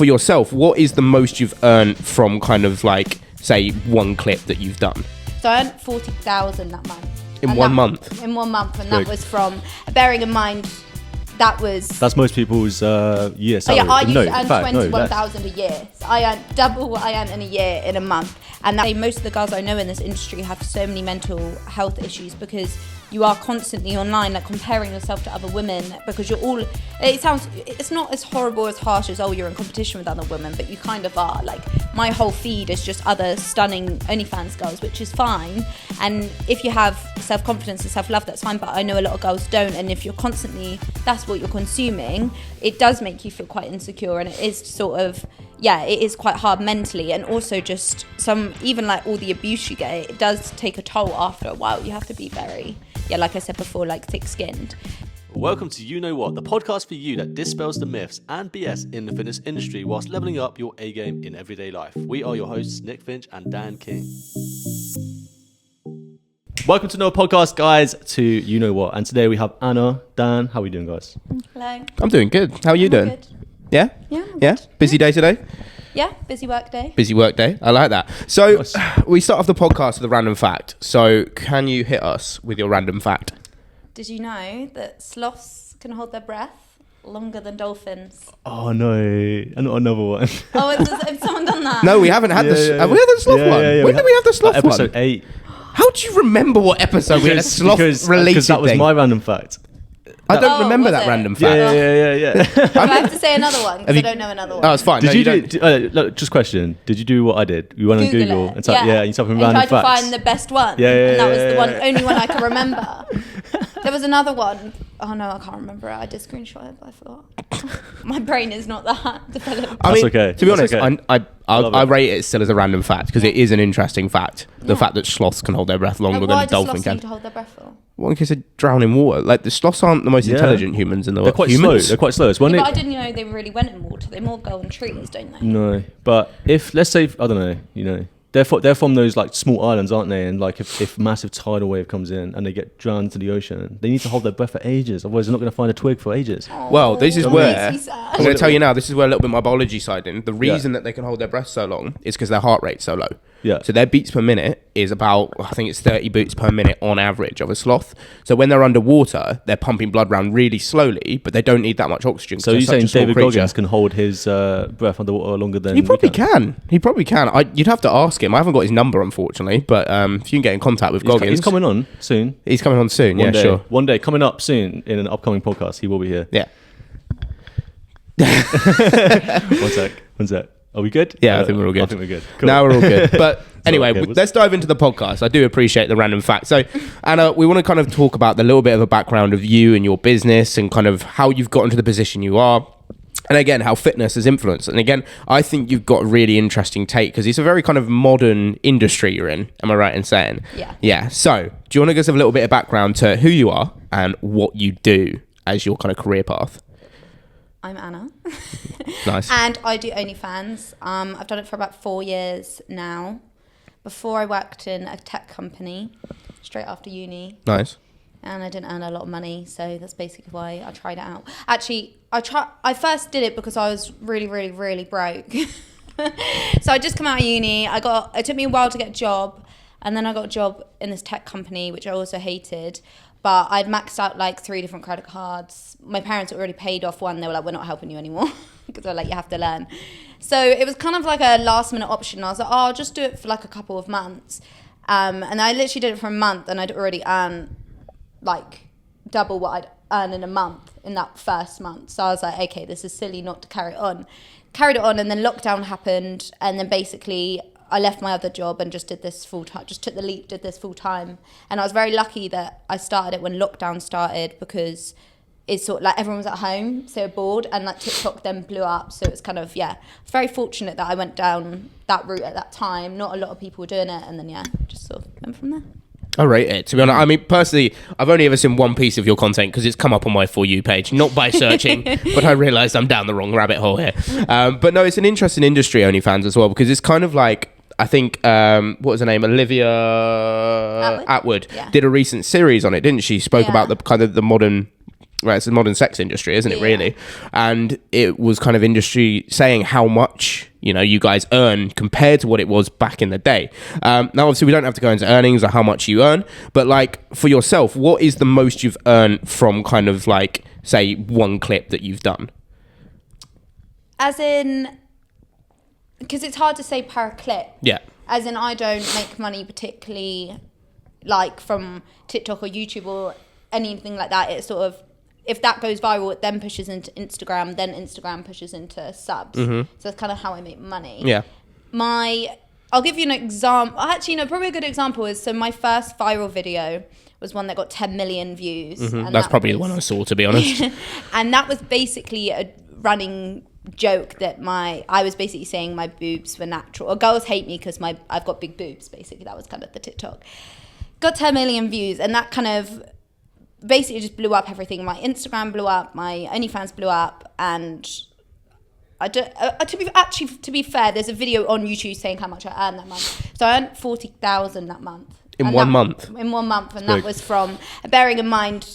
for yourself, what is the most you've earned from kind of like, say, one clip that you've done? So I earned 40,000 that month. In 1 month? In 1 month, and that was from, bearing in mind, that's most people's year salary. I used to earn 21,000 a year. So I earned double what I earned in a year in a month. And most of the girls I know in this industry have so many mental health issues because you are constantly online, like comparing yourself to other women because you're all, it's not as horrible, as harsh as, oh, you're in competition with other women, but you kind of are. Like, my whole feed is just other stunning OnlyFans girls, which is fine. And if you have self-confidence and self-love, that's fine, but I know a lot of girls don't. And if you're constantly, that's what you're consuming, it does make you feel quite insecure, and it is sort of, it is quite hard mentally. And also just even like all the abuse you get, it does take a toll after a while. You have to be very, like I said before, like thick-skinned. Welcome to You Know What, the podcast for you that dispels the myths and BS in the fitness industry whilst leveling up your A game in everyday life. We are your hosts, Nick Finch and Dan King. Welcome to another podcast, guys, to You Know What. And today we have Anna, Dan. How are we doing, guys? Hello. I'm doing good. How are you doing? Good. Yeah? Yeah. Yeah? Busy day today? Yeah, busy work day. Busy work day. I like that. So we start off the podcast with a random fact. So can you hit us with your random fact? Did you know that sloths can hold their breath longer than dolphins? Oh, no. Not another one. Oh, has someone done that? No, we haven't had the... Have we had the sloth one? Yeah, when did we have the sloth one? Episode 8. How do you remember what episode we had a sloth-related thing? Because that was my random fact. I don't remember that random fact. Yeah. Do I have to say another one? Because I don't know another one. Oh, it's fine. Look, just question. Did you do what I did? You went on Google and type, and you type in random facts. And tried to find the best one. And that was the only one I can remember. There was another one. Oh no, I can't remember it. I did screenshot it, but I forgot. My brain is not that developed. I mean, okay. To be honest, okay. I rate it still as a random fact because it is an interesting fact. The fact that sloths can hold their breath longer than a dolphin can. Why do sloths need to hold their breath for? Well, in case they drown in water. Like, the sloths aren't the most intelligent humans in the world. They're quite slow. They're quite slow. But I didn't know they really went in water. They more go on trees, don't they? No, but if, let's say, I don't know, they're from those like small islands, aren't they? And like if massive tidal wave comes in and they get drowned into the ocean, they need to hold their breath for ages. Otherwise, they're not going to find a twig for ages. Well, this is where I'm going to tell you now. This is where a little bit my biology side in. The reason that they can hold their breath so long is because their heart rate's so low. Yeah. So their beats per minute is about, I think it's 30 beats per minute on average of a sloth. So when they're underwater, they're pumping blood around really slowly, but they don't need that much oxygen. So you're saying David Goggins can hold his breath underwater longer than he probably can. He probably can. You'd have to ask him. I haven't got his number, unfortunately, but if you can get in contact with Goggins. He's coming on soon. He's coming on soon, sure. One day, coming up soon in an upcoming podcast, he will be here. Yeah. One sec. Are we good? Yeah, I think we're all good. I think we're good. Cool. Now we're all good. But anyway, let's dive into the podcast. I do appreciate the random fact. So, Anna, we want to kind of talk about the little bit of a background of you and your business and kind of how you've gotten to the position you are. And again, how fitness has influenced. And again, I think you've got a really interesting take because it's a very kind of modern industry you're in. Am I right in saying? Yeah. Yeah. So, do you want to give us a little bit of background to who you are and what you do as your kind of career path? I'm Anna. Nice. And I do OnlyFans. I've done it for about 4 years now. Before I worked in a tech company straight after uni. Nice. And I didn't earn a lot of money, so that's basically why I tried it out. Actually, I first did it because I was really, really, really broke. So I just come out of uni. It took me a while to get a job, and then I got a job in this tech company, which I also hated. But I'd maxed out like 3 different credit cards. My parents had already paid off one. They were like, we're not helping you anymore. Because they're like, you have to learn. So it was kind of like a last minute option. I was like, I'll just do it for like a couple of months. And I literally did it for a month, and I'd already earned like double what I'd earn in a month in that first month. So I was like, okay, this is silly not to carry it on. Carried it on, and then lockdown happened. And then basically I left my other job and just did this full time, just took the leap, did this full time. And I was very lucky that I started it when lockdown started because it's sort of like everyone was at home, so bored, and like TikTok then blew up. So it's kind of, very fortunate that I went down that route at that time. Not a lot of people were doing it. And then, just sort of went from there. I rate it, to be honest. I mean, personally, I've only ever seen one piece of your content because it's come up on my For You page, not by searching, but I realised I'm down the wrong rabbit hole here. But no, it's an interesting industry, OnlyFans, as well, because it's kind of like, I think, what was her name? Olivia Atwood did a recent series on it, didn't she? Spoke about the kind of the modern right, it's the modern sex industry, isn't it, Yeah. really? And it was kind of industry saying how much, you know, you guys earn compared to what it was back in the day. Now, obviously, we don't have to go into earnings or how much you earn, but like for yourself, what is the most you've earned from kind of like, say, one clip that you've done? As in, because it's hard to say per clip. Yeah. As in, I don't make money particularly like from TikTok or YouTube or anything like that. It's sort of, if that goes viral, it then pushes into Instagram, then Instagram pushes into subs. So that's kind of how I make money. Yeah. I'll give you an example. Actually, no, probably a good example is, so my first viral video was one that got 10 million views. And That's probably the one I saw, to be honest. And that was basically a running joke that I was basically saying my boobs were natural, or girls hate me because I've got big boobs. Basically, that was kind of the TikTok. Got 10 million views, and that kind of basically just blew up everything. My Instagram blew up, my OnlyFans blew up, and to be fair, there's a video on YouTube saying how much I earned that month. So I earned 40,000 that month. In one month, and that was from, bearing in mind,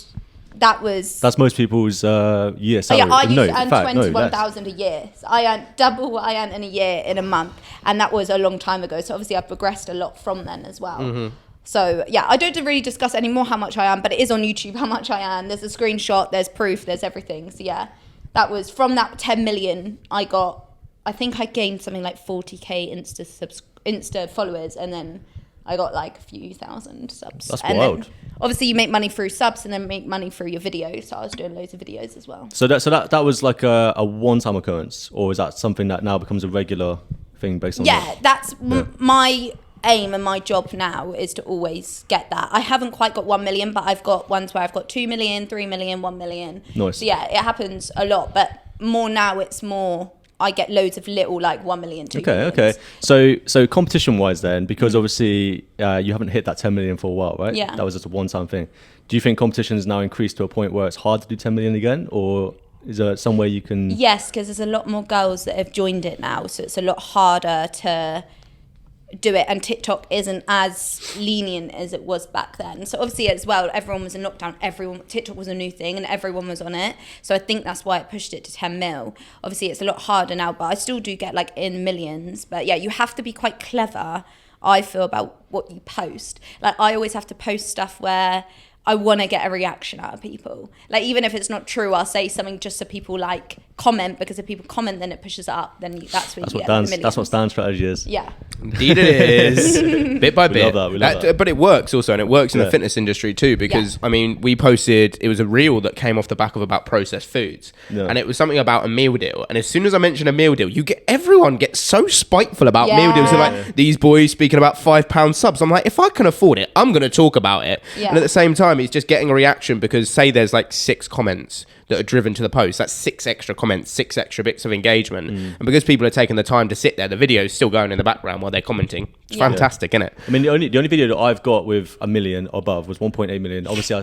that's most people's year salary. I used to earn 21,000 a year. So I earned double what I earned in a year in a month, and that was a long time ago. So obviously I've progressed a lot from then as well. So yeah, I don't really discuss anymore how much I earn, but it is on YouTube how much I earn. There's a screenshot, there's proof, there's everything. So yeah, that was from that 10 million. I think I gained something like 40k Insta followers, and then I got like a few thousand subs. That's and wild. Then, obviously, you make money through subs, and then make money through your videos. So I was doing loads of videos as well. So that was like a one-time occurrence, or is that something that now becomes a regular thing based on? Yeah, that's my aim, and my job now is to always get that. I haven't quite got 1 million, but I've got ones where I've got 2 million, 3 million, 1 million. Nice. So yeah, it happens a lot, but more now. It's more, I get loads of little, like 1 million, 2 million. Okay. So competition wise then, because obviously you haven't hit that 10 million for a while, right? Yeah. That was just a one-time thing. Do you think competition has now increased to a point where it's hard to do 10 million again, or is there some way you can? Yes, because there's a lot more girls that have joined it now, so it's a lot harder to do it, and TikTok isn't as lenient as it was back then. So obviously as well, everyone was in lockdown, TikTok was a new thing and everyone was on it, so I think that's why it pushed it to 10 mil. Obviously it's a lot harder now, but I still do get like in millions. But yeah, you have to be quite clever, I feel, about what you post. Like I always have to post stuff where I want to get a reaction out of people. Like even if it's not true, I'll say something just so people like comment, because if people comment, then it pushes it up. Then that's when you get the millions. That's what Dan's strategy is. Yeah. Indeed it is. Bit by bit. We love that. But it works also, and it works in the fitness industry too, because I mean, we posted, it was a reel that came off the back of about processed foods, and it was something about a meal deal. And as soon as I mention a meal deal, everyone gets so spiteful about meal deals. They're like, these boys speaking about £5 subs. I'm like, if I can afford it, I'm going to talk about it. Yeah. And at the same time, it's just getting a reaction, because say there's like 6 comments that are driven to the post, that's 6 extra comments, 6 extra bits of engagement. And because people are taking the time to sit there, the video is still going in the background while they're commenting. It's fantastic, isn't it? I mean, the only video that I've got with 1 million or above was 1.8 million. Obviously,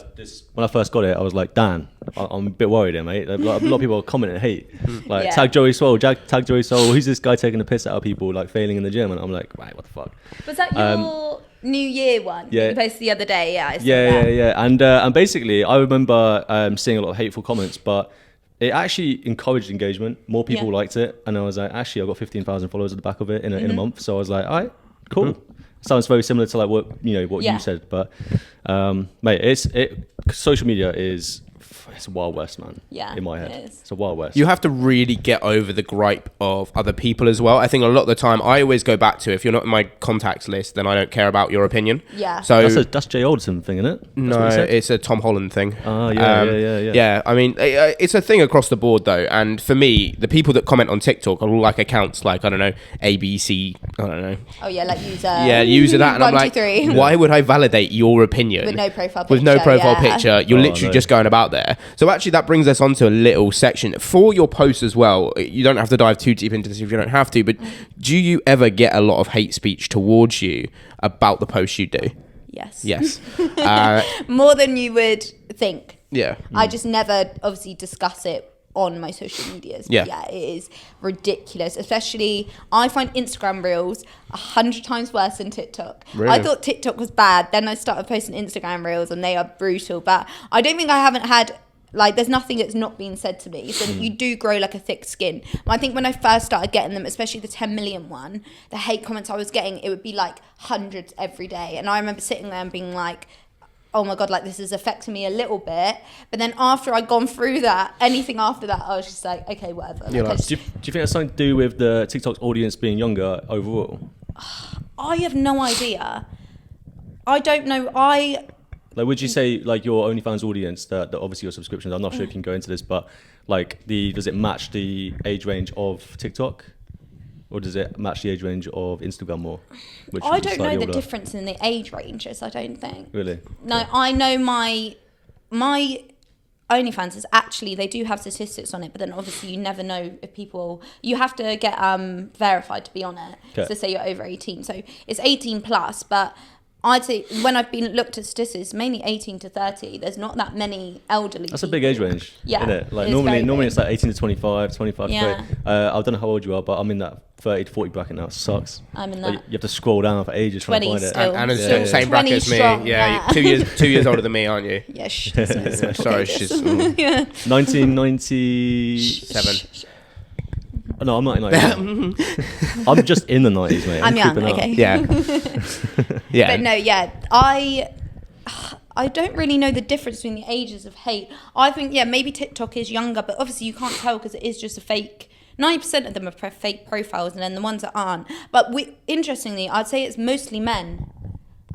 when I first got it, I was like, Dan, I'm a bit worried here, mate. A lot of people are commenting hate. Like, tag Joey Swole, tag Joey Swole. Who's this guy taking the piss out of people, like, failing in the gym? And I'm like, right, what the fuck? Was that your New Year one? Yeah. You posted the other day. Yeah, I saw Yeah. that. And basically, I remember seeing a lot of hateful comments, but it actually encouraged engagement. More people liked it, and I was like, actually, I got 15,000 followers at the back of it in a month. So I was like, all right, cool. Sounds very similar to like what you said, but mate, social media is. It's a wild west, man. Yeah, in my head, it is. It's a wild west. You have to really get over the gripe of other people as well. I think a lot of the time, I always go back to, if you're not in my contacts list, then I don't care about your opinion. Yeah. So that's Jay Alderson thing, isn't it? No, it's a Tom Holland thing. Oh, yeah. Yeah, I mean, it's a thing across the board though. And for me, the people that comment on TikTok are all like accounts like, I don't know, ABC, I don't know. Oh yeah, like user. Yeah, user that. And I'm like, why would I validate your opinion? With no profile picture. With no profile picture. You're literally just going about there. So actually that brings us onto a little section for your posts as well. You don't have to dive too deep into this if you don't have to, but do you ever get a lot of hate speech towards you about the posts you do? Yes. More than you would think. Yeah. I just never obviously discuss it on my social medias. But yeah, it is ridiculous. Especially, I find Instagram Reels 100 times worse than TikTok. Really? I thought TikTok was bad. Then I started posting Instagram Reels and they are brutal. But I don't think I haven't had like there's nothing that's not being said to me. So you do grow like a thick skin. I think when I first started getting them, especially the 10 million one, the hate comments I was getting, it would be like hundreds every day. And I remember sitting there and being like, oh my God, like this is affecting me a little bit. But then after I'd gone through that, anything after that, I was just like, okay, whatever. Yeah, like, do you think that's something to do with the TikTok's audience being younger overall? I have no idea. I don't know. Like, would you say like your OnlyFans audience, that obviously your subscriptions, I'm not sure if you can go into this, but like does it match the age range of TikTok? Or does it match the age range of Instagram more? Which I is don't know slightly the older? difference in the age ranges, I don't think. Really? No, Okay. I know my OnlyFans is actually, they do have statistics on it, but then obviously you never know if people, you have to get verified to be on it. Okay. So say you're over 18. So it's 18 plus, but I'd say when I've been looked at statistics, mainly 18 to 30, there's not that many elderly That's a people. big age range, Yeah, isn't it? Like it is normally very big. it's like 18 to 25, 25 to Yeah. 30. I don't know how old you are, but I'm in that 30 to 40 bracket now. It sucks. I'm in Like, that. you have to scroll down for ages trying to 20 find it. still. Anna's Yeah, yeah. same bracket 20 as me. strong, Yeah, yeah. 2 years older than me, aren't you? Yeah, it's not Sorry, she's 1997. No, I'm not in 90s. I'm just in the 90s, mate. I'm young, creeping up. okay. Yeah. Yeah. But no, yeah, I don't really know the difference between the ages of hate. I think, yeah, maybe TikTok is younger, but obviously you can't tell because it is just a fake. 90% of them are fake profiles, and then the ones that aren't. But interestingly, I'd say it's mostly men,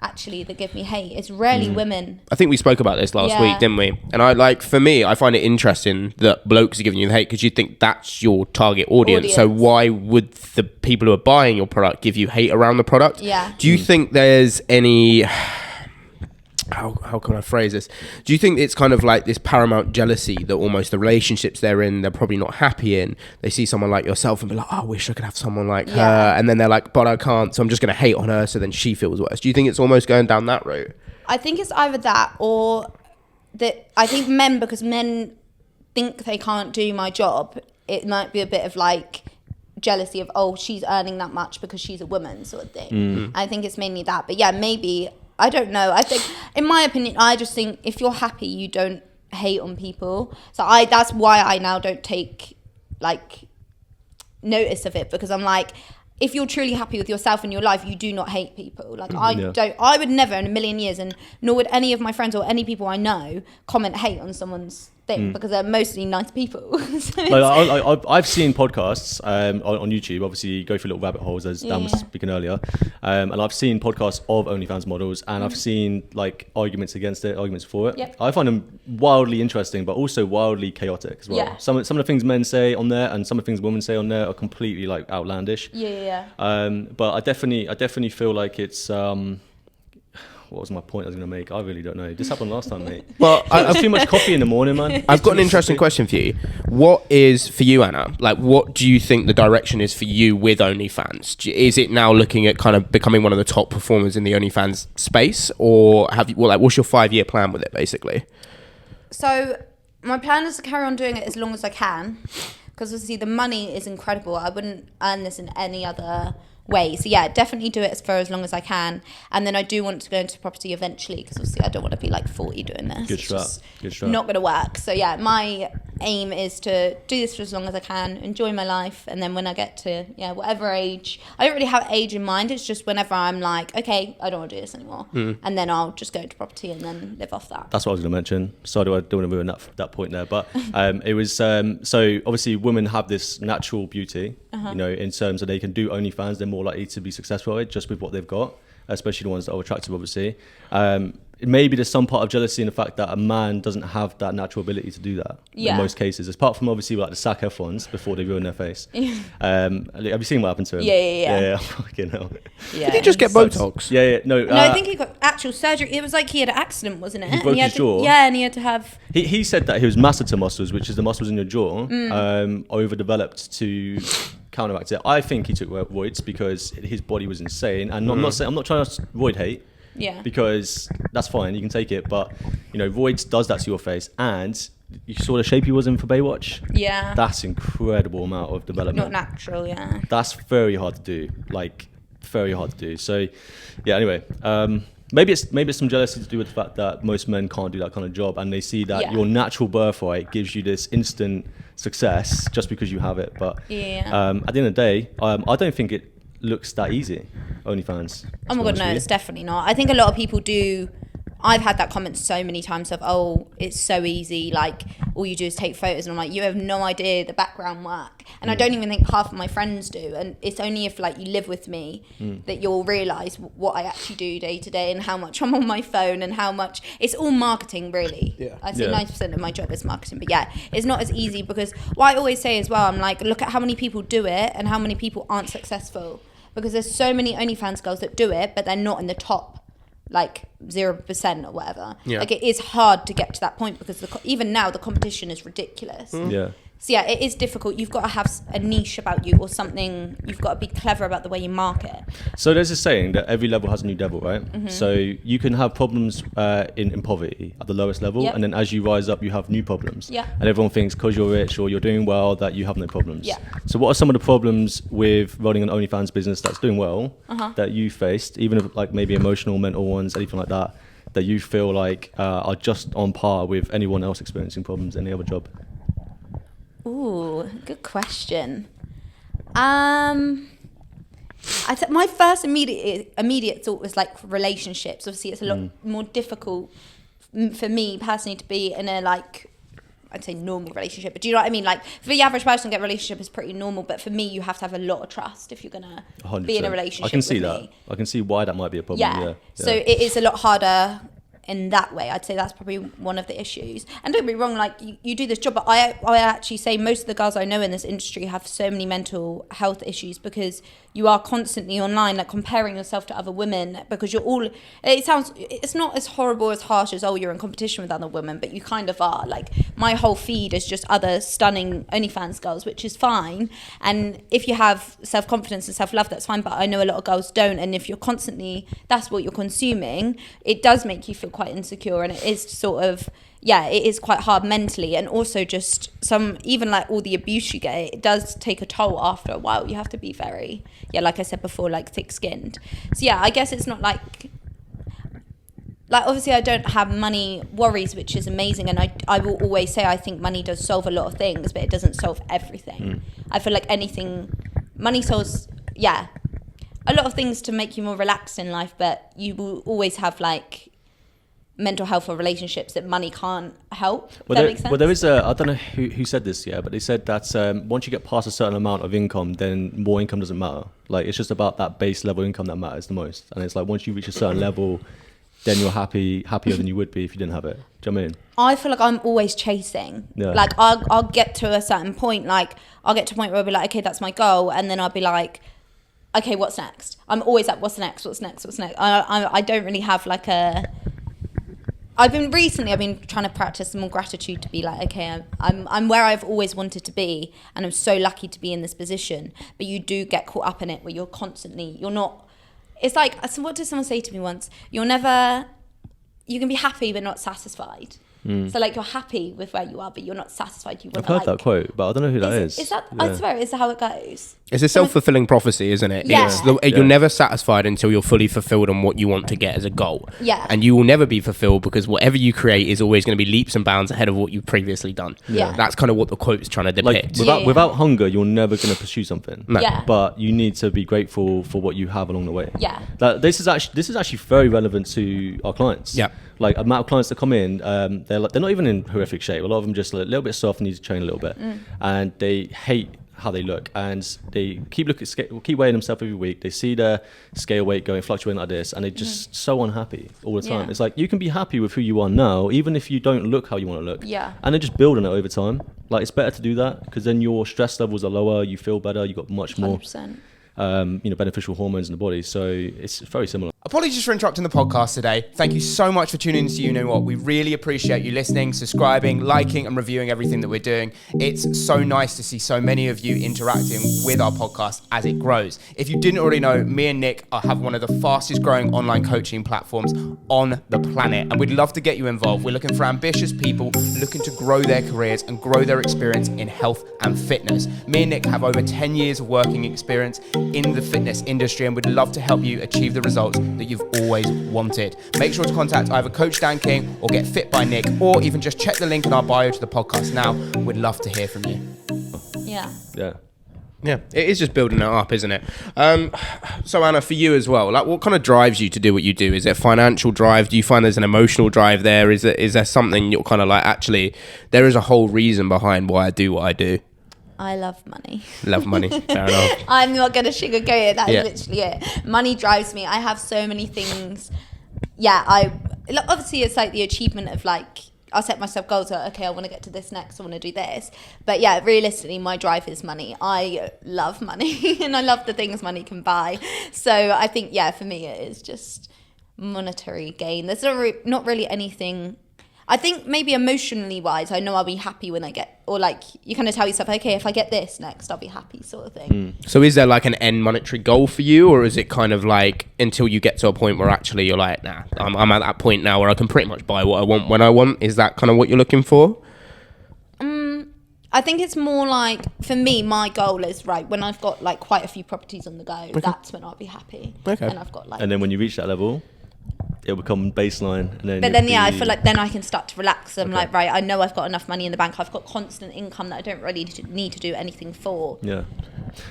actually, that give me hate. It's rarely women. I think we spoke about this last Yeah. week, didn't we? And for me, I find it interesting that blokes are giving you the hate because you think that's your target audience. So why would the people who are buying your product give you hate around the product? Yeah. Do you think there's any... How can I phrase this? Do you think it's kind of like this paramount jealousy that almost the relationships they're in, they're probably not happy in? They see someone like yourself and be like, oh, I wish I could have someone like her. And then they're like, but I can't, so I'm just going to hate on her, so then she feels worse. Do you think it's almost going down that route? I think it's either that or that. I think men, because men think they can't do my job, it might be a bit of like jealousy of, oh, she's earning that much because she's a woman, sort of thing. I think it's mainly that. But yeah, maybe, I don't know. I think, in my opinion, I just think if you're happy, you don't hate on people. So that's why I now don't take like notice of it, because I'm like, if you're truly happy with yourself and your life, you do not hate people. Like I would never in a million years, and nor would any of my friends or any people I know comment hate on someone's thing, because they're mostly nice people. So Like, I've seen podcasts on YouTube. Obviously, you go through little rabbit holes, as Dan was speaking earlier. And I've seen podcasts of OnlyFans models, and I've seen like arguments against it, arguments for it. Yep. I find them wildly interesting, but also wildly chaotic as well. Yeah. Some of the things men say on there, and some of the things women say on there, are completely like outlandish. yeah. But I definitely feel like it's. What was my point I was going to make? I really don't know. This happened last time, mate. Well, I have too much coffee in the morning, man. I've got an interesting question for you. What is, for you, Anna, like, what do you think the direction is for you with OnlyFans? Is it now looking at kind of becoming one of the top performers in the OnlyFans space? Or have you, what's your 5-year plan with it, basically? So my plan is to carry on doing it as long as I can, because obviously the money is incredible. I wouldn't earn this in any other way. So yeah, definitely do it for as long as I can. And then I do want to go into property eventually, because obviously I don't want to be like 40 doing this. Good It's strat. just not going to work. So yeah, my aim is to do this for as long as I can, enjoy my life, and then when I get to whatever age, I don't really have age in mind. It's just whenever I'm like, okay, I don't want to do this anymore, and then I'll just go into property and then live off that. That's what I was going to mention. So I don't want to ruin that point there. But it was so obviously women have this natural beauty, you know, in terms of they can do OnlyFans. They're more likely to be successful at it just with what they've got, especially the ones that are attractive, obviously. Maybe there's some part of jealousy in the fact that a man doesn't have that natural ability to do that in most cases, apart from obviously like the Zac Efrons before they ruin their face. Have you seen what happened to him? Yeah. Fucking hell. Yeah. Did he just get Botox? Yeah. No, I think he got actual surgery. It was like he had an accident, wasn't it? He broke his jaw. Yeah, and he had to have. He said that his masseter muscles, which is the muscles in your jaw, overdeveloped to counteract it. I think he took roids because his body was insane, and I'm not trying to roid hate. Yeah. Because that's fine, you can take it, but you know, roids does that to your face, and you saw the shape he was in for Baywatch. Yeah. That's incredible amount of development. Not natural, yeah. That's very hard to do. Like very hard to do. So, yeah. Anyway, Maybe it's some jealousy to do with the fact that most men can't do that kind of job, and they see that your natural birthright gives you this instant success just because you have it. But at the end of the day, I don't think it looks that easy. OnlyFans. Oh my god, no, it's definitely not. I think a lot of people do. I've had that comment so many times of, oh, it's so easy, like all you do is take photos, and I'm like, you have no idea the background work. And I don't even think half of my friends do, and it's only if like you live with me that you'll realise what I actually do day to day and how much I'm on my phone and how much it's all marketing really. I'd say 90% of my job is marketing, but it's not as easy, because what I always say as well, I'm like, look at how many people do it and how many people aren't successful, because there's so many OnlyFans girls that do it but they're not in the top like 0% or whatever. Like it is hard to get to that point, because even now the competition is ridiculous. So it is difficult. You've got to have a niche about you or something. You've got to be clever about the way you market. So there's a saying that every level has a new devil, right? So you can have problems in poverty at the lowest level, and then as you rise up, you have new problems. And everyone thinks because you're rich or you're doing well that you have no problems. So what are some of the problems with running an OnlyFans business that's doing well that you faced, even if like maybe emotional, mental ones, anything like that, that you feel like are just on par with anyone else experiencing problems in any other job? Ooh, good question. My first immediate thought was like relationships. Obviously, it's a lot more difficult for me personally to be in a like, I'd say normal relationship. But do you know what I mean? Like for the average person, to get a relationship is pretty normal. But for me, you have to have a lot of trust if you're gonna 100%. be in a relationship. I can see with that. me. I can see why that might be a problem. Yeah. So it is a lot harder in that way. I'd say that's probably one of the issues. And don't be wrong, like you do this job, but I actually say most of the girls I know in this industry have so many mental health issues, because you are constantly online, like comparing yourself to other women, because it's not as horrible, as harsh as, oh, you're in competition with other women, but you kind of are. Like my whole feed is just other stunning OnlyFans girls, which is fine. And if you have self-confidence and self-love, that's fine. But I know a lot of girls don't. And if you're constantly, that's what you're consuming, it does make you feel quite insecure, and it is sort of, it is quite hard mentally. And also just even like all the abuse you get, it does take a toll after a while. You have to be very, like I said before, like thick-skinned. So I guess it's not like obviously I don't have money worries, which is amazing. And I will always say I think money does solve a lot of things, but it doesn't solve everything. I feel like money solves, a lot of things to make you more relaxed in life, but you will always have like mental health or relationships that money can't help. That makes sense? Well, there is I don't know who said this, but they said that once you get past a certain amount of income, then more income doesn't matter. Like it's just about that base level income that matters the most. And it's like once you reach a certain level, then you're happier than you would be if you didn't have it. Do you know what I mean? I feel like I'm always chasing. Like I'll get to a certain point, like I'll get to a point where I'll be like, okay, that's my goal, and then I'll be like, okay, what's next? I'm always like, what's next? I don't really have like I've been trying to practice more gratitude, to be like, okay, I'm where I've always wanted to be, and I'm so lucky to be in this position. But you do get caught up in it where you're not, it's like, what did someone say to me once? You can be happy but not satisfied. So like you're happy with where you are, but you're not satisfied. I've heard that quote, but I don't know who that is. Is that? I swear, is that how it goes? It's a self-fulfilling prophecy, isn't it? Yeah. You're never satisfied until you're fully fulfilled on what you want to get as a goal. Yeah. And you will never be fulfilled, because whatever you create is always going to be leaps and bounds ahead of what you've previously done. Yeah. That's kind of what the quote's trying to depict. Like without hunger, you're never going to pursue something. No. Yeah. But you need to be grateful for what you have along the way. Yeah. This is actually very relevant to our clients. Yeah. Like amount of clients that come in, they're not even in horrific shape. A lot of them just a little bit soft, need to train a little bit, and they hate how they look, and they keep weighing themselves every week. They see their scale weight fluctuating like this, and they're just so unhappy all the time. It's like, you can be happy with who you are now, even if you don't look how you want to look. Yeah. And then just build on it over time. Like it's better to do that, because then your stress levels are lower, you feel better, you got much more 100%. Beneficial hormones in the body. So it's very similar. Apologies for interrupting the podcast today. Thank you so much for tuning in to You Know What. We really appreciate you listening, subscribing, liking and reviewing everything that we're doing. It's so nice to see so many of you interacting with our podcast as it grows. If you didn't already know, me and Nick have one of the fastest growing online coaching platforms on the planet, and we'd love to get you involved. We're looking for ambitious people looking to grow their careers and grow their experience in health and fitness. Me and Nick have over 10 years of working experience in the fitness industry, and we'd love to help you achieve the results that you've always wanted. Make sure to contact either Coach Dan King or Get Fit by Nick, or even just check the link in our bio to the podcast now. We'd love to hear from you. Yeah. Yeah, it is just building it up, isn't it? So Anna, for you as well, like, what kind of drives you to do what you do? Is it financial drive? Do you find there's an emotional drive there? Is there something you're kind of like, actually, there is a whole reason behind why I do what I do? I love money. Love money, fair enough. I'm not going to sugarcoat it. That is literally it. Money drives me. I have so many things. Yeah, obviously it's like the achievement of like, I set myself goals like, okay, I want to get to this next, I want to do this. But yeah, realistically, my drive is money. I love money and I love the things money can buy. So I think, yeah, for me, it is just monetary gain. There's not really anything. I think maybe emotionally wise, I know I'll be happy when I get, or like you kind of tell yourself, okay, if I get this next, I'll be happy, sort of thing. So is there like an end monetary goal for you, or is it kind of like until you get to a point where actually you're like, nah, I'm at that point now where I can pretty much buy what I want when I want? Is that kind of what you're looking for? I think it's more like, for me, my goal is, right, when I've got like quite a few properties on the go, that's when I'll be happy. Okay. And I've got like. And then when you reach that level, it'll become baseline. And then but then, I feel like then I can start to relax. I'm like, right, I know I've got enough money in the bank. I've got constant income that I don't really need to do anything for. Yeah.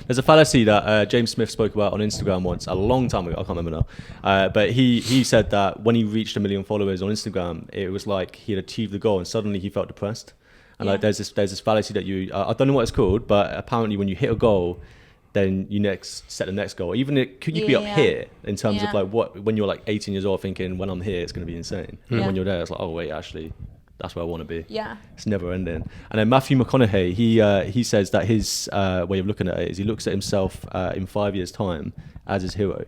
There's a fallacy that James Smith spoke about on Instagram once, a long time ago. I can't remember now. But he said that when he reached 1 million followers on Instagram, it was like he had achieved the goal and suddenly he felt depressed. And like there's this fallacy that I don't know what it's called, but apparently when you hit a goal, then you set the next goal. Even could you be up here in terms of like when you're like 18 years old thinking, when I'm here, it's going to be insane. And when you're there, it's like, oh wait, actually, that's where I want to be. Yeah. It's never ending. And then Matthew McConaughey, he says that his way of looking at it is he looks at himself in 5 years' time as his hero.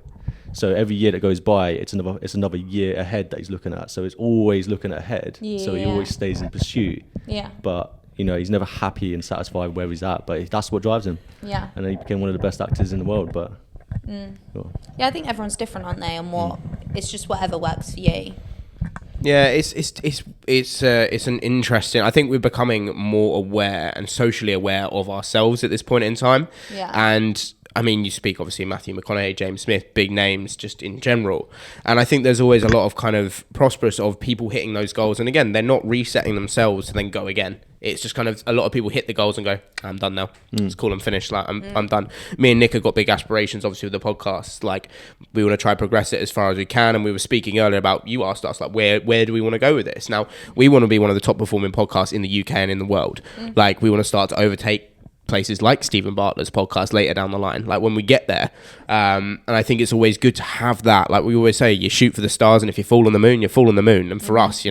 So every year that goes by, it's another year ahead that he's looking at. So it's always looking ahead. So he always stays in pursuit. Yeah. But he's never happy and satisfied where he's at. But that's what drives him. Yeah. And then he became one of the best actors in the world. But yeah, I think everyone's different, aren't they? And what it's just whatever works for you. Yeah, it's an interesting. I think we're becoming more aware and socially aware of ourselves at this point in time. Yeah. And I mean, you speak obviously Matthew McConaughey, James Smith, big names just in general. And I think there's always a lot of kind of prosperous of people hitting those goals. And again, they're not resetting themselves to then go again. It's just kind of a lot of people hit the goals and go, I'm done now. It's cool, I'm finished. Like I'm done. Me and Nick have got big aspirations, obviously, with the podcast. Like we want to try progress it as far as we can. And we were speaking earlier about, you asked us like, where do we want to go with this? Now we want to be one of the top performing podcasts in the UK and in the world. Like we want to start to overtake places like Stephen Bartlett's podcast later down the line, like when we get there. And I think it's always good to have that. Like we always say, you shoot for the stars, and if you fall on the moon, you fall on the moon. And for us,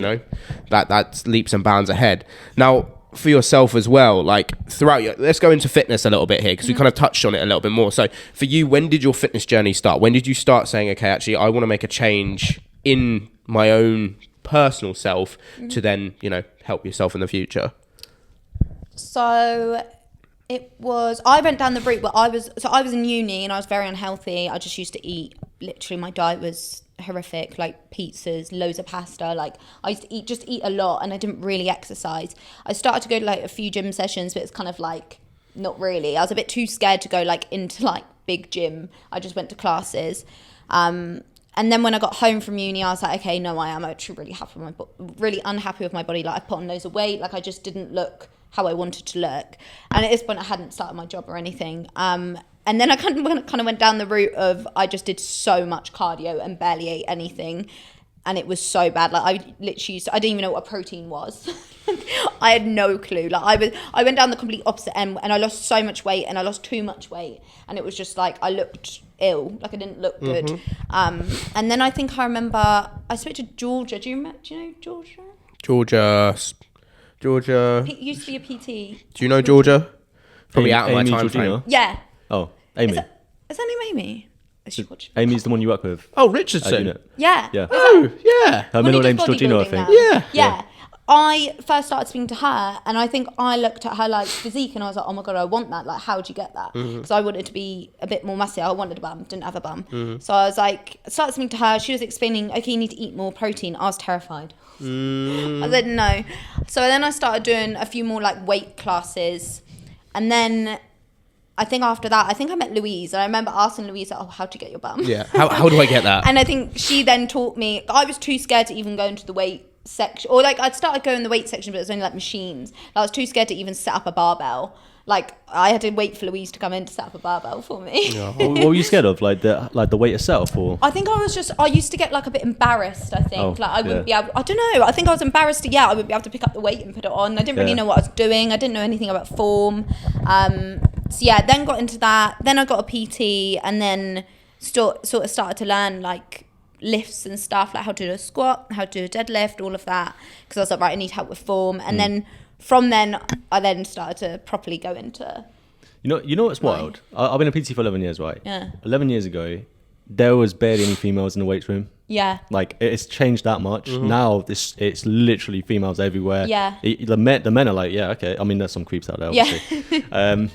that's leaps and bounds ahead. Now, for yourself as well, like throughout let's go into fitness a little bit here, because we kind of touched on it a little bit more. So for you, when did your fitness journey start? When did you start saying, okay, actually, I want to make a change in my own personal self to then, help yourself in the future? So I went down the route where I was in uni and I was very unhealthy. I just used to eat, literally my diet was horrific, like pizzas, loads of pasta. Like I used to eat a lot, and I didn't really exercise. I started to go to like a few gym sessions, but it's kind of like not really. I was a bit too scared to go like into like big gym. I just went to classes. And then when I got home from uni, I was like, okay, no, I am actually really unhappy with my body. Like I put on loads of weight. Like I just didn't look how I wanted to look. And at this point I hadn't started my job or anything. And then I kind of went down the route of, I just did so much cardio and barely ate anything. And it was so bad. Like I didn't even know what a protein was. I had no clue. Like I went down the complete opposite end, and I lost so much weight, and I lost too much weight. And it was just like, I looked ill. Like I didn't look good. And then I think I remember, I spoke to Georgia. Do you know Georgia? Georgia used to be a PT. Do you know Georgia? Probably out of my Amy time Georgina? frame. Yeah. Oh, Amy. Is her name Amy? Amy's the one you work with. Oh, Richardson. Yeah. Yeah. Oh, yeah. Her middle name's Georgina, I think. Yeah. I first started speaking to her, and I think I looked at her like physique, and I was like, oh my god, I want that. Like, how'd you get that? Because I wanted to be a bit more muscular. I wanted a bum, didn't have a bum. So I was like, started speaking to her. She was explaining, okay, you need to eat more protein. I was terrified. I said no. So then I started doing a few more like weight classes, and then I think after that, I met Louise, and I remember asking Louise, "Oh, how to get your bum?" Yeah. How do I get that? And I think she then taught me. I was too scared to even go into the weight section, or like I'd started going in the weight section, but it was only like machines. I was too scared to even set up a barbell. Like I had to wait for Louise to come in to set up a barbell for me. What were you scared of? Like the weight itself, or? I think I used to get like a bit embarrassed. I think I wouldn't be able. I don't know. I think I was embarrassed. I wouldn't be able to pick up the weight and put it on. I didn't really know what I was doing. I didn't know anything about form. So then got into that. Then I got a PT, and then sort of started to learn like lifts and stuff, like how to do a squat, how to do a deadlift, all of that. Because I was like, right, I need help with form. And then from then, I then started to properly go into. You know what's wild? I've been a PT for 11 years, right? Yeah. 11 years ago, there was barely any females in the weights room. Yeah. Like it's changed that much. Now it's literally females everywhere. Yeah. The men are like, yeah, okay. I mean, there's some creeps out there, obviously.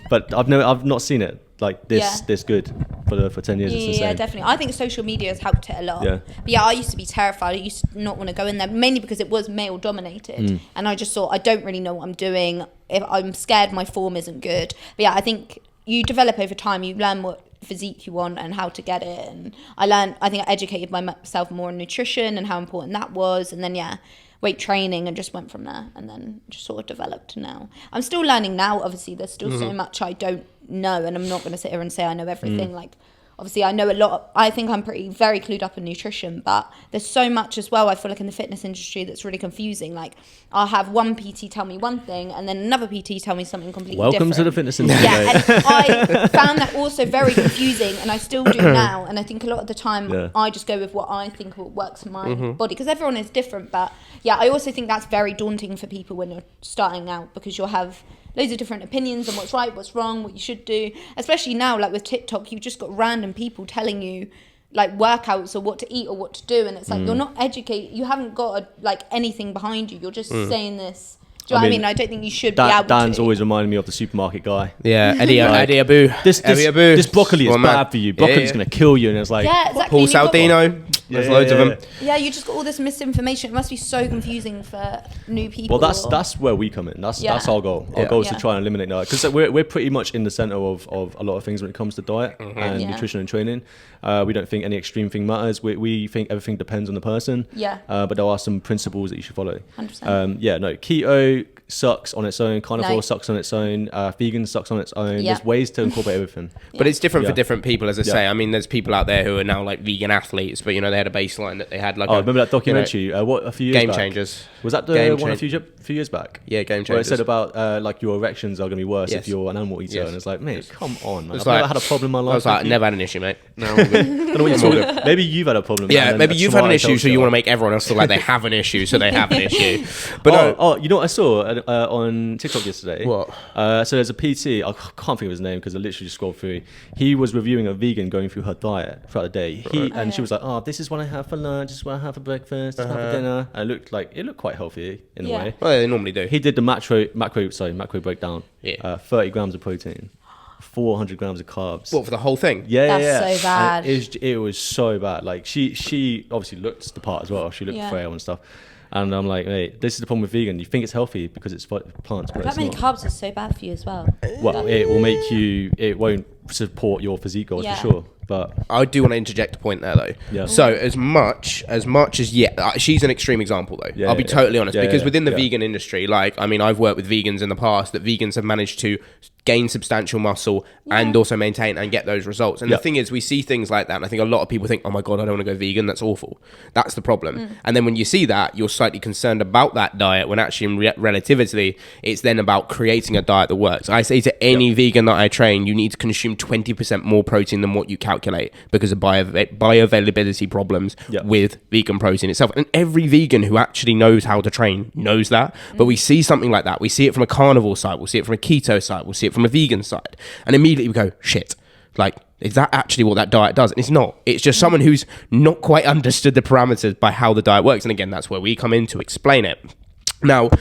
But I've not seen it like this good for 10 years. It's insane. Yeah, definitely. I think social media has helped it a lot. Yeah. But I used to be terrified. I used to not want to go in there, mainly because it was male dominated, and I just thought I don't really know what I'm doing. If I'm scared, my form isn't good. But I think you develop over time. You learn what physique you want and how to get it, and I think I educated myself more on nutrition and how important that was, and then weight training, and just went from there, and then just sort of developed to now. I'm still learning now, obviously there's still so much I don't know, and I'm not going to sit here and say I know everything. Like obviously I know a lot. I think I'm very clued up in nutrition, but there's so much as well, I feel like, in the fitness industry that's really confusing. Like I'll have one PT tell me one thing and then another PT tell me something completely Welcome different. to the fitness industry. Yeah, and I found that also very confusing, and I still do now. And I think a lot of the time I just go with what I think works for my body, because everyone is different. But I also think that's very daunting for people when you're starting out, because you'll have loads of different opinions on what's right, what's wrong, what you should do. Especially now, like with TikTok, you've just got random people telling you like workouts or what to eat or what to do, and it's like you're not educated. You haven't got anything behind you. You're just saying this. Do you know what I mean? I don't think you should be able to. Dan's always reminded me of the supermarket guy. Yeah, Eddie Abu. This broccoli is bad for you. Broccoli's going to kill you. And it's like, exactly. Paul Saldino. There's loads of them. Yeah, you just got all this misinformation. It must be so confusing for new people. Well, that's where we come in. That's our goal. Our goal is to try and eliminate that, because we're pretty much in the center of a lot of things when it comes to diet and nutrition and training. We don't think any extreme thing matters. We think everything depends on the person. Yeah. But there are some principles that you should follow. 100%. Keto sucks on its own. Carnivore sucks on its own. Vegan sucks on its own. There's ways to incorporate everything. But it's different for different people, as I say. I mean, there's people out there who are now like vegan athletes, but they had a baseline that they had like. Remember that documentary? A few years Game back? Changers. Was that the one a few years back? Yeah, Game Changers. Where it said about like your erections are going to be worse if you're an animal eater, and it's like, mate, come on, man. I've never had a problem in my life. I was like, never had an issue, mate. No, I'm all good. I don't know what you're talking about. Maybe you've had a problem. Yeah, maybe you've had an issue, so you want to make everyone else feel like they have an issue, so they have an issue. But you know what I saw on TikTok yesterday? What? So there's a PT. I can't think of his name because I literally just scrolled through. He was reviewing a vegan going through her diet throughout the day. She was like, "Oh, this is what I have for lunch. This is what I have for breakfast. This is what I have for dinner." And it looked quite healthy in a way. Well, they normally do. He did the macro breakdown. 30 grams of protein, 400 grams of carbs. What, for the whole thing? That's so bad. It was so bad. Like she obviously looked the part as well. She looked frail and stuff. And I'm like, mate, this is the problem with vegan. You think it's healthy because it's plants, but that many carbs is so bad for you as well. Well, it will make you. It won't support your physique goals for sure. But I do want to interject a point there though. Yeah. So as much as she's an extreme example though. I'll be totally honest, because within the vegan industry, I've worked with vegans in the past that vegans have managed to gain substantial muscle and also maintain and get those results. And the thing is, we see things like that, and I think a lot of people think, oh my god, I don't want to go vegan, that's awful. That's the problem. And then when you see that, you're slightly concerned about that diet, when actually in relativity it's then about creating a diet that works. I say to any vegan that I train, you need to consume 20% more protein than what you calculate, because of bioavailability problems with vegan protein itself. And every vegan who actually knows how to train knows that. But we see something like that, we see it from a carnivore side, we'll see it from a keto side, we'll see it from a vegan side, and immediately we go, shit, like, is that actually what that diet does? And it's not. It's just someone who's not quite understood the parameters by how the diet works. And again, that's where we come in to explain it. Now,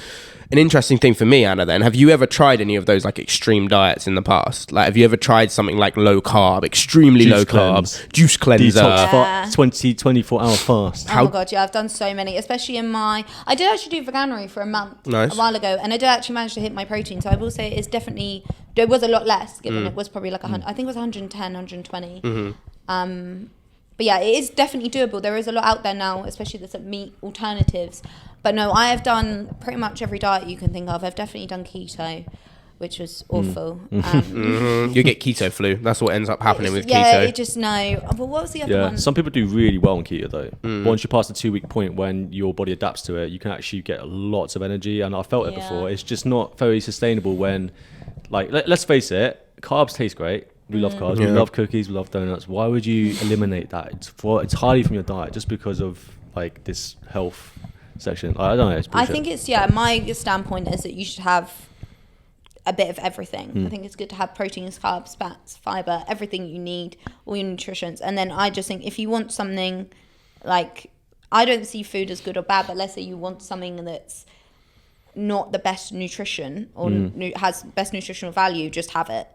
an interesting thing for me, Anna, then, have you ever tried any of those like extreme diets in the past? Like, have you ever tried something like low carb, extremely low carb, juice cleanser? Detox 24-hour fast. Oh my God, yeah, I've done so many, especially I did actually do veganuary for a month a while ago, and I did actually manage to hit my protein. So I will say it's definitely, it was a lot less, given it was probably like, I think it was 110, 120. But yeah, it is definitely doable. There is a lot out there now, especially there's meat alternatives. But no, I have done pretty much every diet you can think of. I've definitely done keto, which was awful. You get keto flu. That's what ends up happening with keto. Yeah, it just But what was the other one? Some people do really well on keto though. Once you pass the 2-week point when your body adapts to it, you can actually get lots of energy. And I've felt it before. It's just not very sustainable when, like, let's face it, carbs taste great. We love carbs. We love cookies. We love donuts. Why would you eliminate that? It's hardly from your diet just because of like this health section. I don't know. I think it's my standpoint is that you should have a bit of everything. I think it's good to have proteins, carbs, fats, fiber, everything you need, all your nutrients. And then I just think if you want something like, I don't see food as good or bad, but let's say you want something that's not the best nutrition or has best nutritional value, just have it.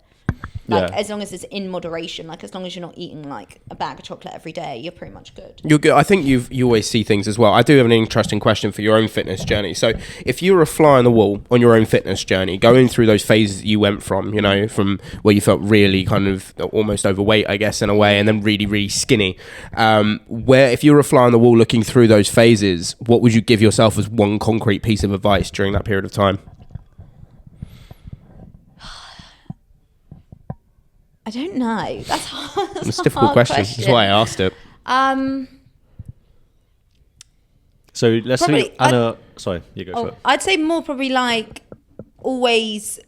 Like, as long as it's in moderation, like as long as you're not eating like a bag of chocolate every day, you're pretty much good. You're good. I think you always see things as well. I do have an interesting question for your own fitness journey. So if you were a fly on the wall on your own fitness journey, going through those phases that you went from, you know, from where you felt really kind of almost overweight, I guess, in a way, and then really, really skinny, where if you were a fly on the wall looking through those phases, what would you give yourself as one concrete piece of advice during that period of time? I don't know. That's hard. It's a difficult question. That's why I asked it. So let's see, Anna. Sorry, you go for it. I'd say more probably like always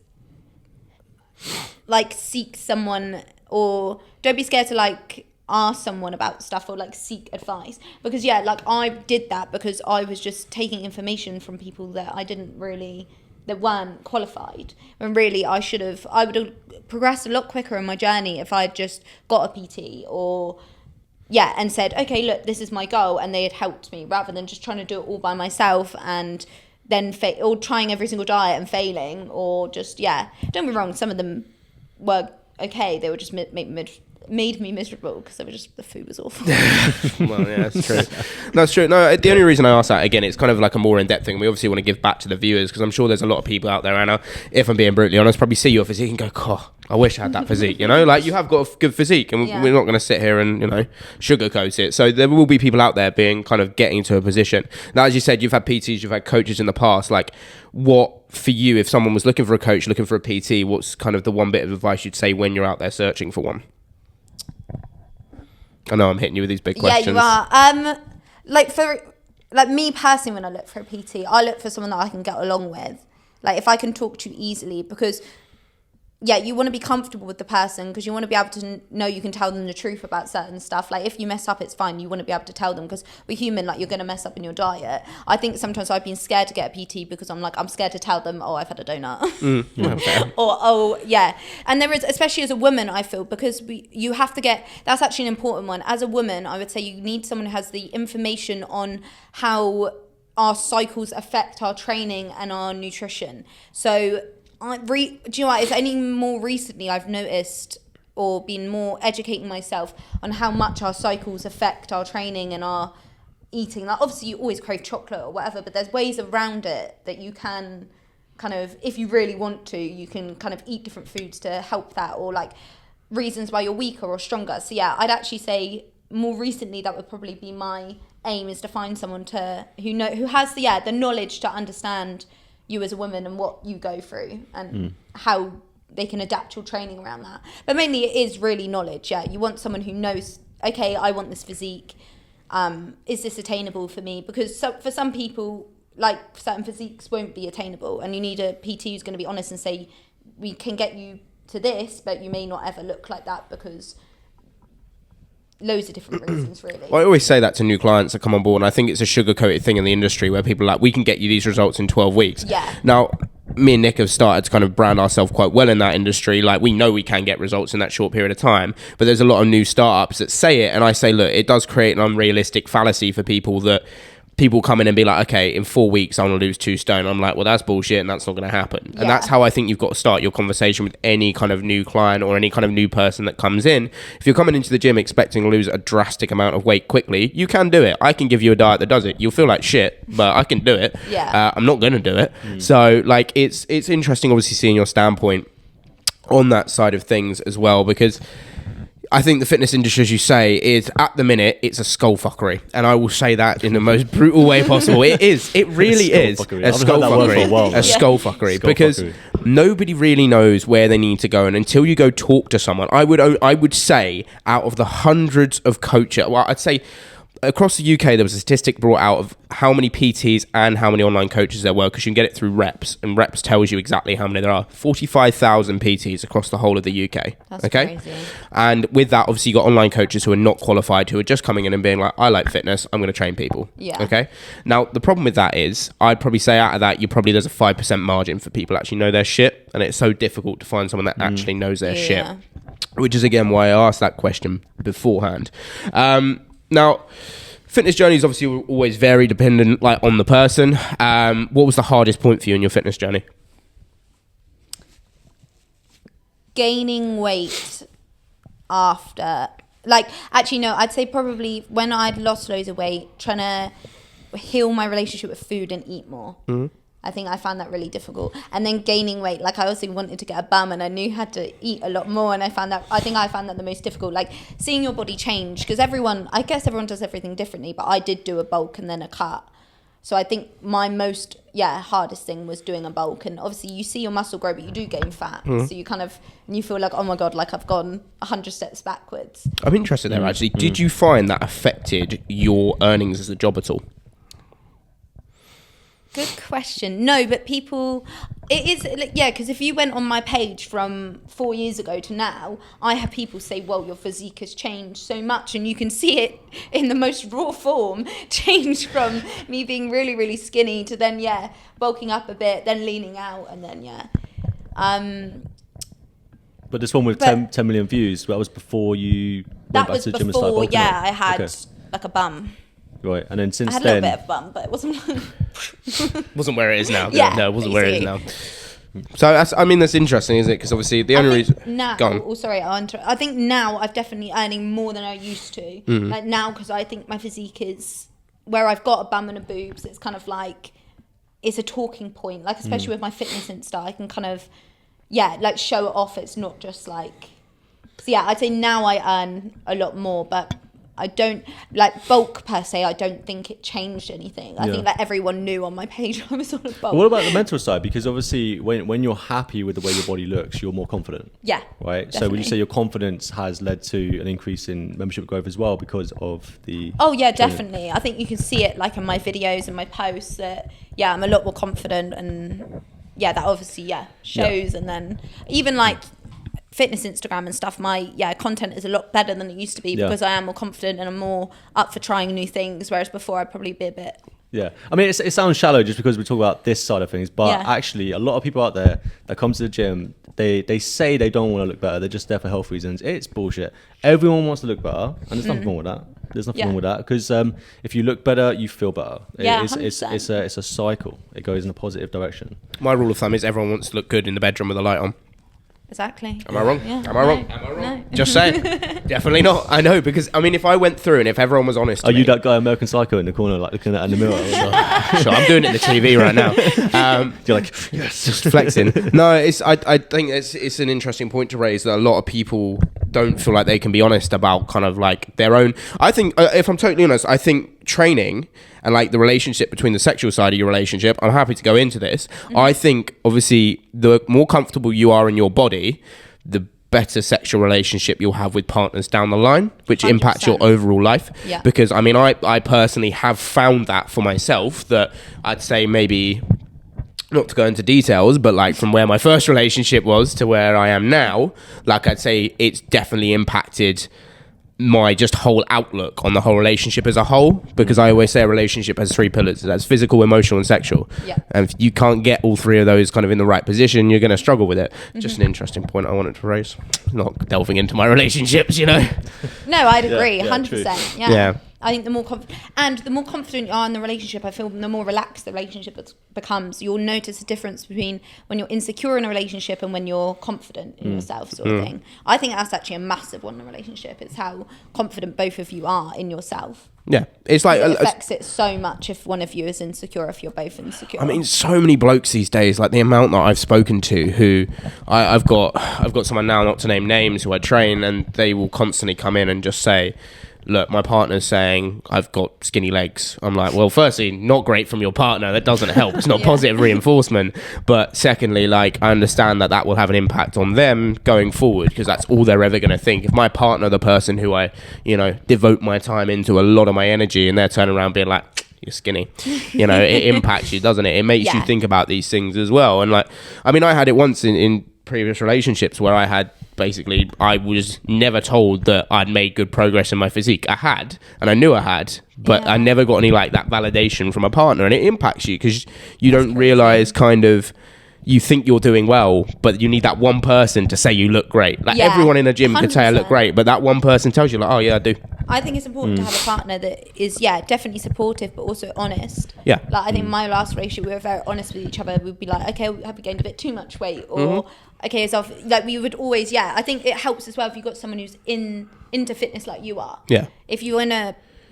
like seek someone, or don't be scared to like ask someone about stuff or like seek advice, because like I did that because I was just taking information from people that that weren't qualified, when really I would have progressed a lot quicker in my journey if I had just got a PT and said, okay, look, this is my goal, and they had helped me, rather than just trying to do it all by myself and then or trying every single diet and failing, or just don't get me wrong, some of them were okay, they were just made me miserable because the food was awful. Well, yeah, that's true. That's true. No, the only reason I ask that, again, it's kind of like a more in-depth thing. We obviously want to give back to the viewers, because I'm sure there's a lot of people out there, Anna, if I'm being brutally honest, probably see your physique and go, oh, I wish I had that physique, you know? Like, you have got a good physique, and we're not going to sit here and, you know, sugarcoat it. So there will be people out there being kind of getting to a position. Now, as you said, you've had PTs, you've had coaches in the past. Like, what, for you, if someone was looking for a coach, looking for a PT, what's kind of the one bit of advice you'd say when you're out there searching for one? I know I'm hitting you with these big questions. Yeah, you are. Like me personally, when I look for a PT, I look for someone that I can get along with. Like, if I can talk to easily, because you want to be comfortable with the person, because you want to be able to know you can tell them the truth about certain stuff. Like, if you mess up, it's fine. You want to be able to tell them, because we're human. Like, you're going to mess up in your diet. I think sometimes I've been scared to get a PT because I'm scared to tell them, oh, I've had a donut. Okay. And there is, especially as a woman, I feel, because you have to get, that's actually an important one. As a woman, I would say you need someone who has the information on how our cycles affect our training and our nutrition. So, do you know what? It's only more recently I've noticed or been more educating myself on how much our cycles affect our training and our eating. Like, obviously, you always crave chocolate or whatever, but there's ways around it that you can kind of, if you really want to, you can kind of eat different foods to help that, or like reasons why you're weaker or stronger. So I'd actually say more recently that would probably be my aim, is to find someone who has the knowledge to understand you as a woman and what you go through and how they can adapt your training around that. But mainly it is really knowledge. You want someone who knows, okay, I want this physique. Is this attainable for me? Because for some people, like, certain physiques won't be attainable, and you need a PT who's going to be honest and say, we can get you to this, but you may not ever look like that, because loads of different reasons, really. Well, I always say that to new clients that come on board, and I think it's a sugar-coated thing in the industry where people are like, we can get you these results in 12 weeks. Yeah. Now, me and Nick have started to kind of brand ourselves quite well in that industry. Like, we know we can get results in that short period of time, but there's a lot of new startups that say it, and I say, look, it does create an unrealistic fallacy for people that people come in and be like, okay, in 4 weeks I want to lose 2 stone. I'm like, well, that's bullshit, and that's not going to happen. And that's how I think you've got to start your conversation with any kind of new client or any kind of new person that comes in. If you're coming into the gym expecting to lose a drastic amount of weight quickly, you can do it. I can give you a diet that does it. You'll feel like shit, but I can do it. I'm not going to do it. So like, it's interesting, obviously, seeing your standpoint on that side of things as well, because I think the fitness industry, as you say, is at the minute, it's a skullfuckery. And I will say that in the most brutal way possible. It is. It really is a skullfuckery. Because nobody really knows where they need to go. And until you go talk to someone, I would say out of the hundreds of coaches, well, I'd say across the UK, there was a statistic brought out of how many PTs and how many online coaches there were, because you can get it through reps, and reps tells you exactly how many there are. 45,000 PTs across the whole of the UK. That's crazy. And with that, obviously, you got online coaches who are not qualified, who are just coming in and being like, I like fitness, I'm going to train people. Okay. Now, the problem with that is, I'd probably say out of that, there's a 5% margin for people actually know their shit, and it's so difficult to find someone that actually knows their shit. Which is again why I asked that question beforehand. Now, fitness journey is obviously always very dependent, like, on the person. What was the hardest point for you in your fitness journey? Gaining weight after, like, actually no, I'd say probably when I'd lost loads of weight, trying to heal my relationship with food and eat more. I think I found that really difficult. And then gaining weight, like I also wanted to get a bum, and I knew I had to eat a lot more, and I found that the most difficult, like seeing your body change, because I guess everyone does everything differently, but I did do a bulk and then a cut. So I think my most hardest thing was doing a bulk, and obviously you see your muscle grow, but you do gain fat. So you you feel like, oh my God, like I've gone 100 steps backwards. I'm interested there actually. Did you find that affected your earnings as a job at all? Good question. No, but people, it is, because if you went on my page from 4 years ago to now, I have people say, well, your physique has changed so much, and you can see it in the most raw form, change from me being really, really skinny to then, bulking up a bit, then leaning out, and then, But this one with 10 million views, that was before you went back to the gym and started bulking up? I had like a bum. Right, and then since I had then... a little bit of bum, but it wasn't... wasn't where it is now. No, it wasn't basically. where it is now. So, that's interesting, isn't it? Because obviously the only reason... Now, I think now I've definitely earning more than I used to. Like now, because I think my physique is... Where I've got a bum and a boobs, it's kind of like... It's a talking point. Like, especially with my fitness Insta, I can kind of... like show it off. It's not just like... So I'd say now I earn a lot more, but... I don't like bulk per se. I don't think it changed anything. I think that everyone knew on my page I was on a bulk. What about the mental side? Because obviously, when you're happy with the way your body looks, you're more confident. Yeah. Right. Definitely. So would you say your confidence has led to an increase in membership growth as well because of the? Oh yeah, definitely. I think you can see it like in my videos and my posts that I'm a lot more confident, and that obviously shows. And then even like fitness Instagram and stuff, my content is a lot better than it used to be because I am more confident and I'm more up for trying new things, whereas before I'd probably be a bit... I mean, it sounds shallow just because we talk about this side of things, but actually a lot of people out there that come to the gym, they say they don't want to look better, they're just there for health reasons. It's bullshit. Everyone wants to look better, and there's nothing wrong with that. There's nothing wrong with that, because if you look better, you feel better. It's a cycle. It goes in a positive direction. My rule of thumb is everyone wants to look good in the bedroom with the light on. Exactly. Am I wrong? Yeah. Am I wrong? No. Just say it. Definitely not. I know, because I mean, if I went through and if everyone was honest, you that guy American Psycho in the corner, like looking at in the mirror? Sure, I'm doing it in the TV right now. You're like, yes, just flexing. No, I think it's an interesting point to raise that a lot of people don't feel like they can be honest about kind of like their own. I think, if I'm totally honest, I think training and like the relationship between the sexual side of your relationship, I'm happy to go into this. I think obviously the more comfortable you are in your body, the better sexual relationship you'll have with partners down the line, which 100%. Impacts your overall life. Yeah. Because I mean, I personally have found that for myself, that I'd say maybe, not to go into details, but like from where my first relationship was to where I am now, like I'd say it's definitely impacted my just whole outlook on the whole relationship as a whole, because I always say a relationship has 3 pillars. That's physical, emotional, and sexual. Yeah. And if you can't get all 3 of those kind of in the right position, you're going to struggle with it. Just an interesting point I wanted to raise. Not delving into my relationships, you know. No, I'd agree, 100%. Yeah. I think the more confident you are in the relationship, I feel the more relaxed the relationship becomes. You'll notice a difference between when you're insecure in a relationship and when you're confident in yourself, sort of thing. I think that's actually a massive one in a relationship. It's how confident both of you are in yourself. Yeah, it's like it affects it so much if one of you is insecure, if you're both insecure. I mean, so many blokes these days, like the amount that I've spoken to, who I've got someone now, not to name names, who I train, and they will constantly come in and just say, look, my partner's saying I've got skinny legs. I'm like, well, firstly, not great from your partner. That doesn't help. It's not positive reinforcement. But secondly, like, I understand that will have an impact on them going forward, because that's all they're ever going to think. If my partner, the person who I, devote my time into a lot of my energy, and they're turning around being like, you're skinny, it impacts you, doesn't it? It makes you think about these things as well. And like, I mean, I had it once in previous relationships where I was never told that I'd made good progress in my physique. I had, and I knew I had, but I never got any like that validation from a partner, and it impacts you because you don't realize kind of, you think you're doing well, but you need that one person to say you look great. Like everyone in a gym 100%. Could say I look great, but that one person tells you like, oh yeah, I do. I think it's important to have a partner that is, definitely supportive, but also honest. Yeah. Like I think my last relationship, we were very honest with each other. We'd be like, okay, have we gained a bit too much weight? Or okay, so like we would always, I think it helps as well if you've got someone who's into fitness like you are. Yeah. If you're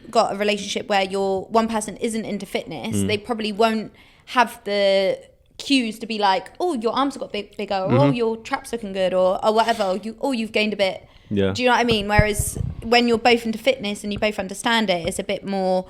got a relationship where one person isn't into fitness, they probably won't have the cues to be like, oh, your arms have got bigger, or oh, your trap's looking good, or whatever, you've gained a bit. Yeah. Do you know what I mean? Whereas when you're both into fitness and you both understand it, it's a bit more,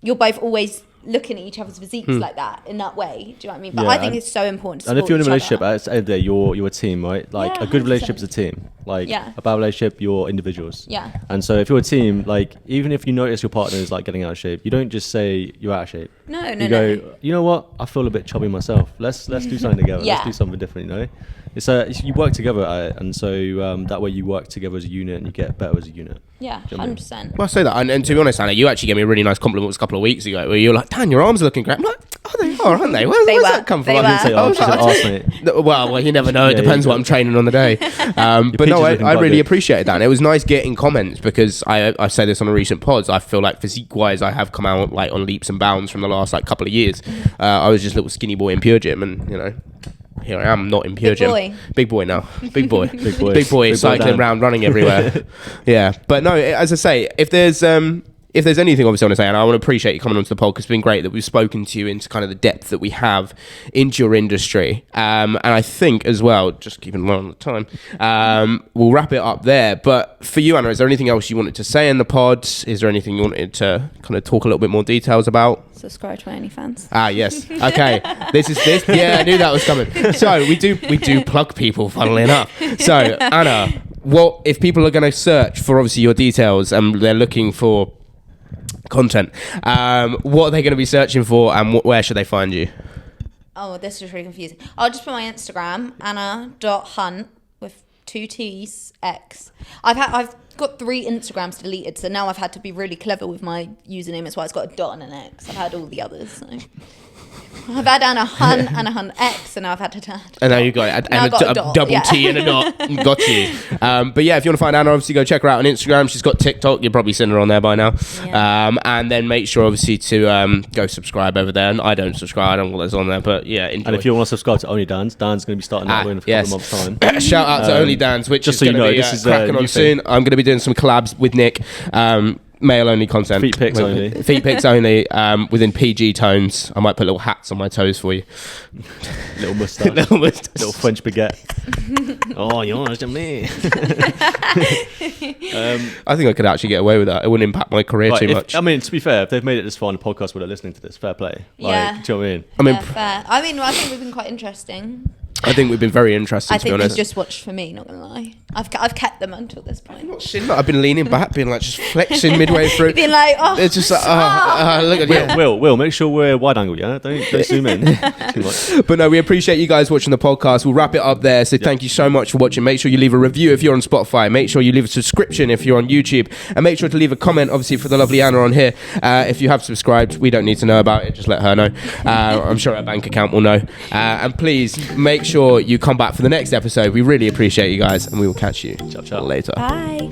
you're both always looking at each other's physiques like that, in that way. Do you know what I mean? But I think it's so important to support. And if you're in a relationship, at the end of the day, you're a team, right? Like a good 100%. relationship is a team. Like a bad relationship, you're individuals. Yeah. And so if you're a team, like even if you notice your partner is like getting out of shape, you don't just say you're out of shape. No. You go, you know what? I feel a bit chubby myself. Let's do something together. Let's do something different. It's you work together at it, and so that way you work together as a unit and you get better as a unit. Yeah, 100%. Well, I say that, and to be honest, Anna, you actually gave me a really nice compliment a couple of weeks ago, where you're like, Dan, your arms are looking great. I'm like, oh, they are, aren't they? Where's that come from? I didn't say arms, she said arse, mate. Well, you never know. It depends what I'm training on the day. But no, I really appreciated that. And it was nice getting comments, because I say this on a recent pods. I feel like physique-wise, I have come out like on leaps and bounds from the last like couple of years. I was just a little skinny boy in Pure Gym, and here I am, not in Pure Gym. Big boy now. Big boy. Big boy cycling around, running everywhere. Yeah. But no, as I say, if there's anything obviously I want to say, and I want to appreciate you coming onto the podcast, it's been great that we've spoken to you into kind of the depth that we have into your industry. And I think as well, just keeping an eye on the time, we'll wrap it up there. But for you, Anna, is there anything else you wanted to say in the pod? Is there anything you wanted to kind of talk a little bit more details about? Subscribe to my OnlyFans. Yes. Okay. This. Yeah, I knew that was coming. So we do plug people, funnily enough. So Anna, what if people are going to search for obviously your details and they're looking for content, what are they going to be searching for, and where should they find you? Oh, this is really confusing. I'll just put my Instagram, anna.hunt with 2 T's X. I've got 3 Instagrams deleted, so now I've had to be really clever with my username. That's why it's got a dot and an X. I've had all the others. So. I've had Anna Hunt X, and now I've had to. And now you've got a double T and a dot. Got you. But yeah, if you want to find Anna, obviously go check her out on Instagram. She's got TikTok. You've probably seen her on there by now. Yeah. And then make sure obviously to go subscribe over there. And I don't subscribe. I don't know what there's on there, but yeah. Enjoy. And if you want to subscribe to OnlyDans, Dan's going to be starting that in a couple of months' time. Shout out to OnlyDans, which just is going to be this is cracking on soon. I'm going to be doing some collabs with Nick. Male only content. Feet pics only. Feet pics only. Within PG tones. I might put little hats on my toes for you. Little moustache. Little French baguette. Oh, you're to me. I think I could actually get away with that. It wouldn't impact my career too much. I mean, to be fair, if they've made it this far on the podcast where they're listening to this, fair play. Do you know what I mean? Fair. I think we've been quite interesting. I think we've been very interesting, to be honest. I think they've just watched for me, not going to lie. I've kept them until this point. I've been leaning back, being like just flexing midway through. Being like, it's just like, look at you. Will, make sure we're wide angle, yeah? Don't zoom in too much. But no, we appreciate you guys watching the podcast. We'll wrap it up there. So thank you so much for watching. Make sure you leave a review if you're on Spotify. Make sure you leave a subscription if you're on YouTube. And make sure to leave a comment, obviously, for the lovely Anna on here. If you have subscribed, we don't need to know about it. Just let her know. I'm sure her bank account will know. And please make sure you come back for the next episode. We really appreciate you guys, and we will catch you ciao later. Bye.